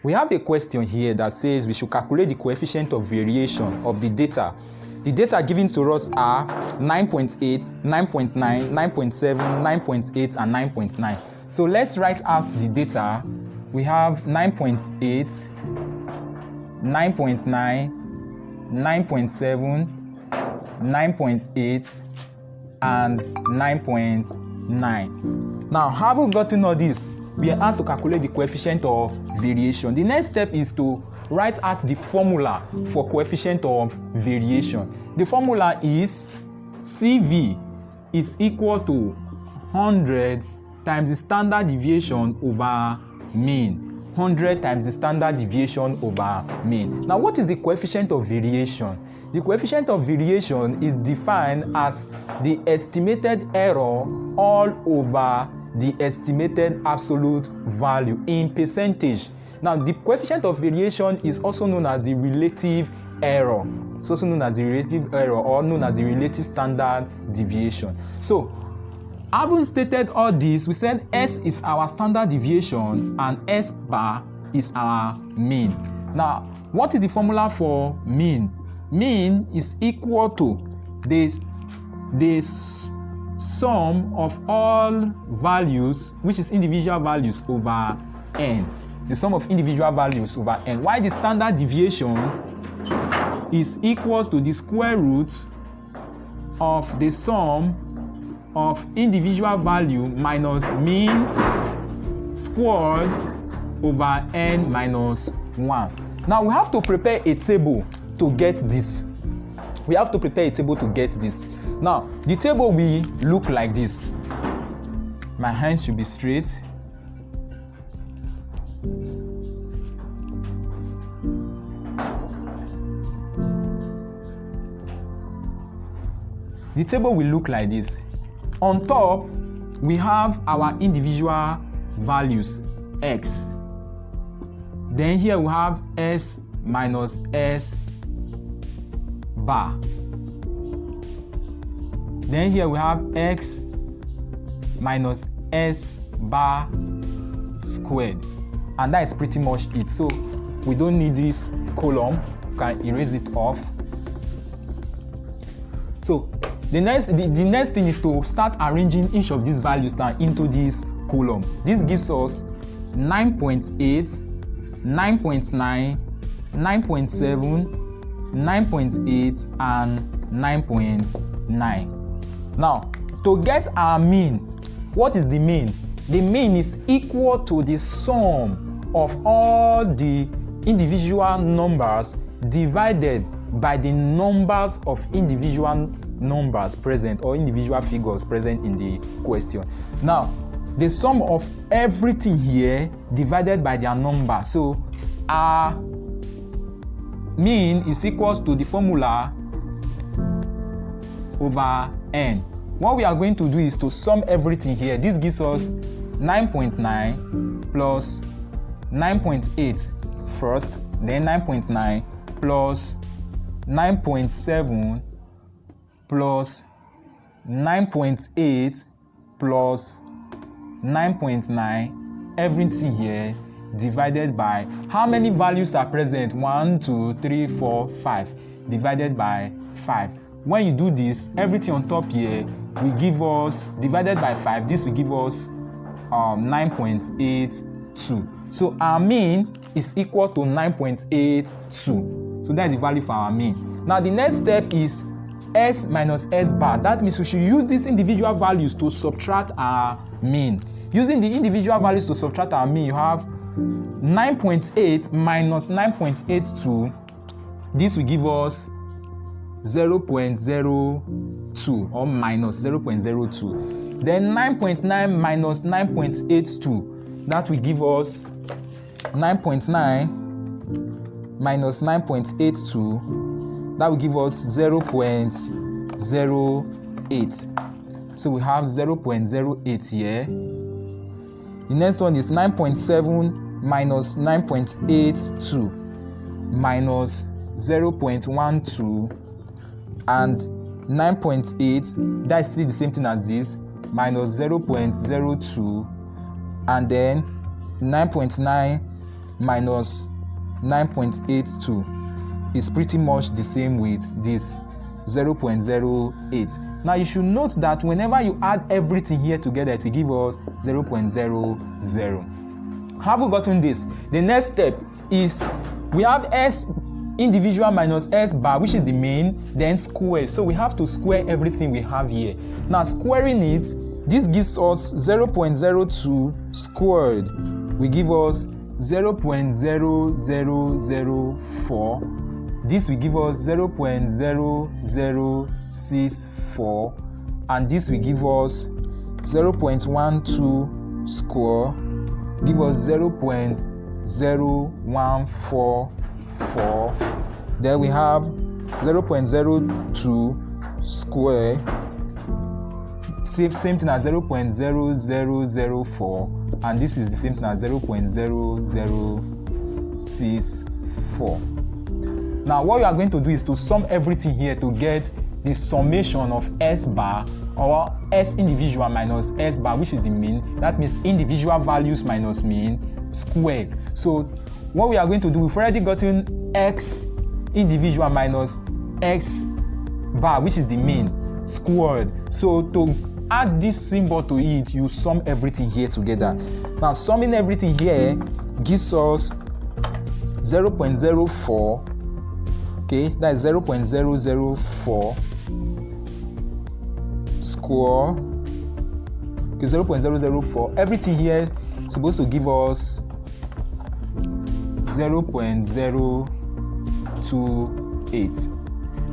We have a question here that says we should calculate the coefficient of variation of the data. The data given to us are 9.8, 9.9, 9.7, 9.8, and 9.9. So let's write out the data. We have 9.8, 9.9, 9.7, 9.8, and 9.9. Now, having gotten all this, we are asked to calculate the coefficient of variation. The next step is to write out the formula for coefficient of variation. The formula is CV is equal to 100 times the standard deviation over mean. 100 times the standard deviation over mean. Now, what is the coefficient of variation? The coefficient of variation is defined as the estimated error all over the estimated absolute value in percentage. Now, the coefficient of variation is also known as the relative error. It's also known as the relative error, or known as the relative standard deviation. So, having stated all this, we said S is our standard deviation and S bar is our mean. Now, what is the formula for mean? Mean is equal to the sum of all values, which is individual values, over n. The sum of individual values over n. While the standard deviation is equal to the square root of the sum of individual value minus mean squared over n minus 1. Now, we have to prepare a table to get this. Now, the table will look like this. My hands should be straight. The table will look like this. On top, we have our individual values, x. Then here we have s minus s bar. Then here we have x minus s bar squared. And that is pretty much it. So we don't need this column. We can erase it off. So the next thing is to start arranging each of these values now into this column. This gives us 9.8, 9.9, 9.7, 9.8, and 9.9. Now, to get our mean, what is the mean? The mean is equal to the sum of all the individual numbers divided by the numbers of individual numbers present, or individual figures present in the question. Now, the sum of everything here divided by their number. So our mean is equal to the formula over n. What we are going to do is to sum everything here. This gives us 9.9 plus 9.8 first, then 9.9 plus 9.7 plus 9.8 plus 9.9, everything here divided by how many values are present? 1, 2, 3, 4, 5 divided by 5. When you do this, everything on top here will give us, divided by 5, this will give us 9.82. So our mean is equal to 9.82. So that is the value for our mean. Now the next step is s minus s bar. That means we should use these individual values to subtract our mean. Using the individual values to subtract our mean, you have 9.8 minus 9.82. This will give us 0.02 or minus 0.02. Then 9.9 minus 9.82. That will give us 9.9 minus 9.82. That will give us 0.08. So we have 0.08 here. The next one is 9.7 minus 9.82 minus 0.12, and 9.8, that is still the same thing as this, minus 0.02, and then 9.9 minus 9.82 is pretty much the same with this 0.08. Now you should note that whenever you add everything here together, it will give us 0.00. Have we gotten this? The next step is we have S individual minus S bar, which is the main, then square. So we have to square everything we have here. Now squaring it, this gives us 0.02 squared will give us 0.0004. This will give us 0.0064, and this will give us 0.12 square, give us 0.0144. Then we have 0.02 square, same thing as 0.0004, and this is the same thing as 0.0064. Now what we are going to do is to sum everything here to get the summation of S bar, or S individual minus S bar, which is the mean. That means individual values minus mean squared. So what we are going to do, we've already gotten X individual minus X bar, which is the mean, squared. So to add this symbol to it, you sum everything here together. Now summing everything here gives us 0.04. Okay, that is 0.004 square. Okay, 0.004. Everything here is supposed to give us 0.028.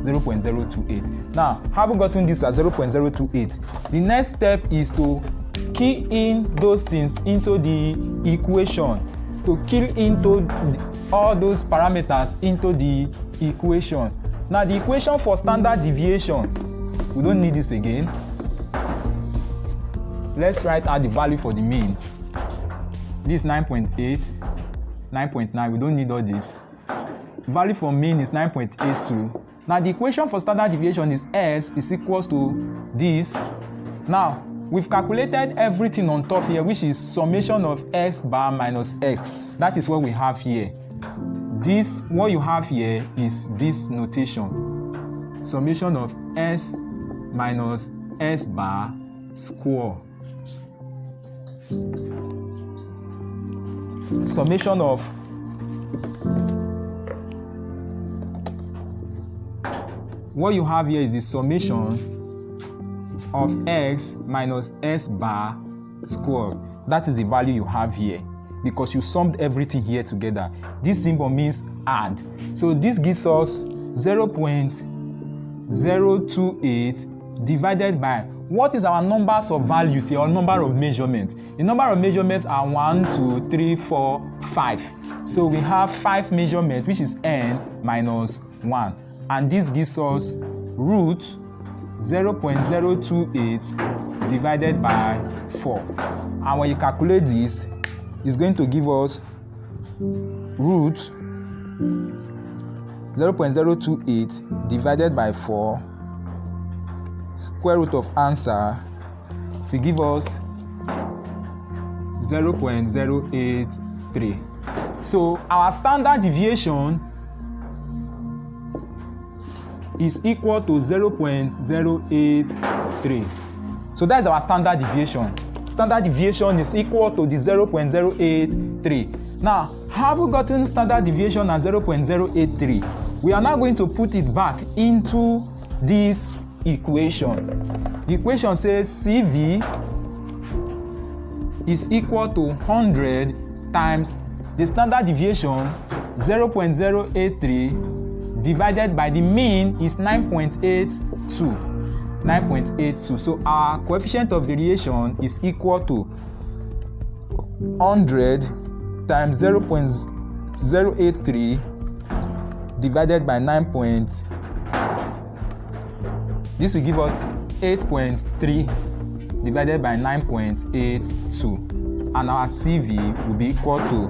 0.028. Now, having gotten this as 0.028, the next step is to key in those things into the equation. To key into all those parameters into the equation. Now the equation for standard deviation, we don't need this again. Let's write out the value for the mean. This 9.8, 9.9, we don't need all this. Value for mean is 9.82. Now the equation for standard deviation is S is equals to this. Now we've calculated everything on top here, which is summation of S bar minus X. That is what we have here. This, what you have here is this notation. Summation of S minus S bar square. Summation of what you have here is the summation of X minus S bar square. That is the value you have here, because you summed everything here together. This symbol means add. So this gives us 0.028 divided by, what is our numbers of values here, or number of measurements? The number of measurements are 1, 2, 3, 4, 5. So we have 5 measurements, which is n minus 1. And this gives us root 0.028 divided by 4. And when you calculate this, it's going to give us root 0.028 divided by 4, square root of answer will give us 0.083. So our standard deviation is equal to 0.083. So that's our standard deviation. Standard deviation is equal to the 0.083. Now, have we gotten standard deviation at 0.083? We are now going to put it back into this equation. The equation says CV is equal to 100 times the standard deviation 0.083 divided by the mean is 9.82. 9.82. So our coefficient of variation is equal to 100 times 0.083 divided by 9. This will give us 8.3 divided by 9.82, and our CV will be equal to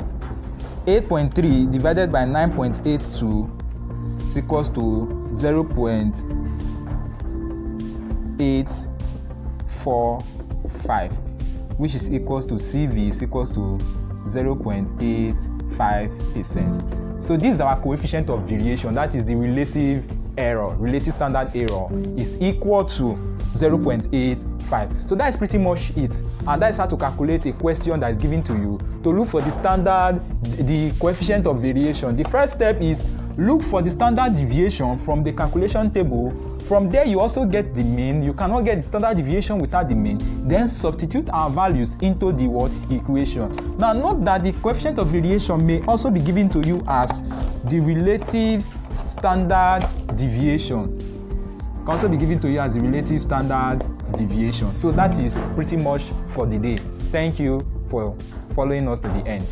8.3 divided by 9.82 is equals to 0.845, which is equals to CV is equals to 0.85%. So this is our coefficient of variation, that is the relative standard error is equal to 0.85. So that is pretty much it, and that is how to calculate a question that is given to you to look for the coefficient of variation. The first step is look for the standard deviation from the calculation table. From there you also get the mean. You cannot get the standard deviation without the mean. Then substitute our values into the equation. Now note that the coefficient of variation may also be given to you as the relative standard deviation. It can also be given to you as the relative standard deviation. So that is pretty much for the day. Thank you for following us to the end.